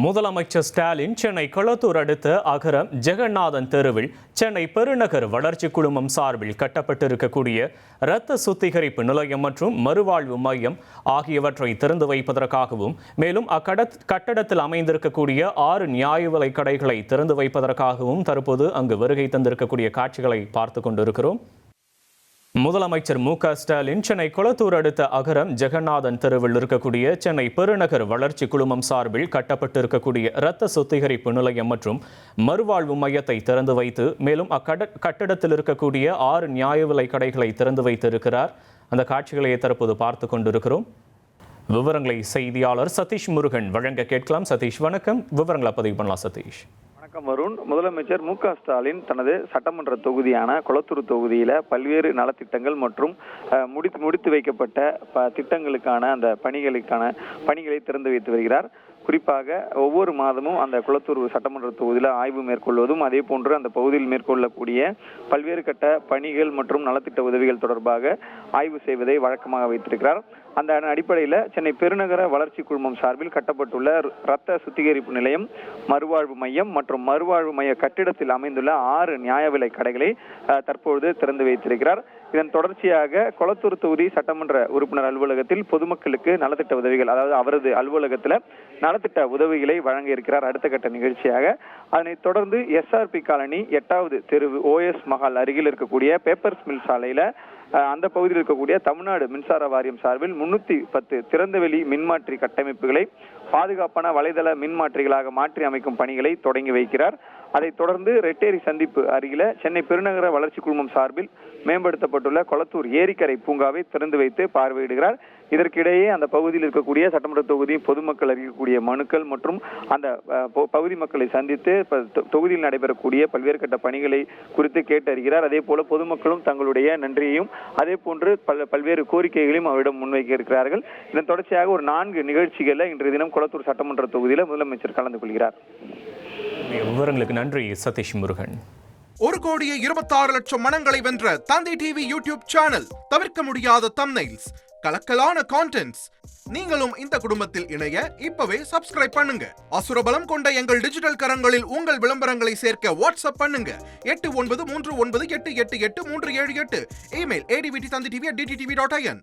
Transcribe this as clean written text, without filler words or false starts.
முதலமைச்சர் ஸ்டாலின் சென்னை கொளத்தூர் அடுத்த அகரம் ஜெகநாதன் தெருவில் சென்னை பெருநகர் வளர்ச்சி குழுமம் சார்பில் கட்டப்பட்டிருக்கக்கூடிய இரத்த சுத்திகரிப்பு நிலையம் மற்றும் மறுவாழ்வு மையம் ஆகியவற்றை திறந்து வைப்பதற்காகவும் மேலும் கட்டடத்தில் அமைந்திருக்கக்கூடிய 6 நியாய விலைக் கடைகளை திறந்து வைப்பதற்காகவும் தற்போது அங்கு வருகை தந்திருக்கக்கூடிய காட்சிகளை பார்த்து கொண்டிருக்கிறோம். முதலமைச்சர் ஸ்டாலின் சென்னை கொளத்தூர் அடுத்த அகரம் ஜெகநாதன் தெருவில் இருக்கக்கூடிய சென்னை பெருநகர் வளர்ச்சி குழுமம் சார்பில் கட்டப்பட்டிருக்கக்கூடிய இரத்த சுத்திகரிப்பு நிலையம் மற்றும் மறுவாழ்வு மையத்தை திறந்து வைத்து மேலும் கட்டடத்தில் இருக்கக்கூடிய 6 நியாய விலைக் கடைகளை திறந்து வைத்திருக்கிறார். அந்த காட்சிகளை தற்போது பார்த்து கொண்டிருக்கிறோம். விவரங்களை செய்தியாளர் சதீஷ் முருகன் வழங்க கேட்கலாம். சதீஷ் வணக்கம், விவரங்களை பதிவு பண்ணலாம். சதீஷ் வணக்கம் வருண். முதலமைச்சர் ஸ்டாலின் தனது சட்டமன்ற தொகுதியான கொளத்தூர் தொகுதியில பல்வேறு நலத்திட்டங்கள் மற்றும் முடித்து வைக்கப்பட்ட திட்டங்களுக்கான அந்த பணிகளை திறந்து வைத்து வருகிறார். குறிப்பாக ஒவ்வொரு மாதமும் அந்த கொளத்தூர் சட்டமன்ற தொகுதியில் ஆய்வு மேற்கொள்வதும் அதே போன்று அந்த பகுதியில் மேற்கொள்ளக்கூடிய பல்வேறு கட்ட பணிகள் மற்றும் நலத்திட்ட உதவிகள் தொடர்பாக ஆய்வு செய்வதை வழக்கமாக வைத்திருக்கிறார். அந்த அடிப்படையில் சென்னை பெருநகர வளர்ச்சி குழுமம் சார்பில் கட்டப்பட்டுள்ள இரத்த சுத்திகரிப்பு நிலையம், மறுவாழ்வு மையம் மற்றும் மறுவாழ்வு மைய கட்டிடத்தில் அமைந்துள்ள 6 நியாய விலைக் கடைகளை தற்பொழுது திறந்து வைத்திருக்கிறார். இதன் தொடர்ச்சியாக கொளத்தூர் தொகுதி சட்டமன்ற உறுப்பினர் அலுவலகத்தில் பொதுமக்களுக்கு நலத்திட்ட உதவிகள், அதாவது அவரது அலுவலகத்தில் நலத்திட்ட உதவிகளை வழங்க இருக்கிறார் அடுத்த கட்ட நிகழ்ச்சியாக. அதனைத் தொடர்ந்து SRP காலனி 8வது தெருவு OS மஹால் அருகில் இருக்கக்கூடிய பேப்பர்ஸ் மில் சாலையில அந்த பகுதியில் இருக்கக்கூடிய தமிழ்நாடு மின்சார வாரியம் சார்பில் 310 திறந்தவெளி மின்மாற்றி கட்டமைப்புகளை பாதுகாப்பான வலைதள மின்மாற்றிகளாக மாற்றி அமைக்கும் பணிகளை தொடங்கி வைக்கிறார். அதைத் தொடர்ந்து ரெட்டேரி சந்திப்பு அருகில சென்னை பெருநகர வளர்ச்சி குழுமம் சார்பில் மேம்படுத்தப்பட்டுள்ள கொளத்தூர் ஏரிக்கரை பூங்காவை திறந்து வைத்து பார்வையிடுகிறார். இதற்கிடையே அந்த பகுதியில் இருக்கக்கூடிய சட்டமன்ற தொகுதி பொதுமக்கள் அறிவிக்கக்கூடிய மனுக்கள் மற்றும் அந்த பகுதி மக்களை சந்தித்து தொகுதியில் நடைபெறக்கூடிய பல்வேறு கட்ட பணிகளை குறித்து கேட்டறிகிறார். அதே போல பொதுமக்களும் தங்களுடைய நன்றியையும் அதே போன்று பல்வேறு கோரிக்கைகளையும் அவரிடம் முன்வைக்க இருக்கிறார்கள். இதன் தொடர்ச்சியாக ஒரு 4 நிகழ்ச்சிகளில் இன்றைய தினம் கொளத்தூர் சட்டமன்ற தொகுதியில் முதலமைச்சர் கலந்து கொள்கிறார். விவரங்களுக்கு நன்றி சதீஷ் முருகன். 1,26,00,000 மனங்களை வென்ற தந்தை டிவி யூடியூப் சேனல். தவிர்க்க முடியாத தம்ப்நெயில்ஸ், கலக்கலான கான்டென்ட்ஸ். நீங்களும் இந்த குடும்பத்தில் இணைய இப்பவே சப்ஸ்கிரைப் பண்ணுங்க. அசுரபலம் கொண்ட எங்கள் டிஜிட்டல் கரங்களில் உங்கள் விளம்பரங்களை சேர்க்க வாட்ஸ்அப் பண்ணுங்க. 8939888838. Email advt@dttv.in.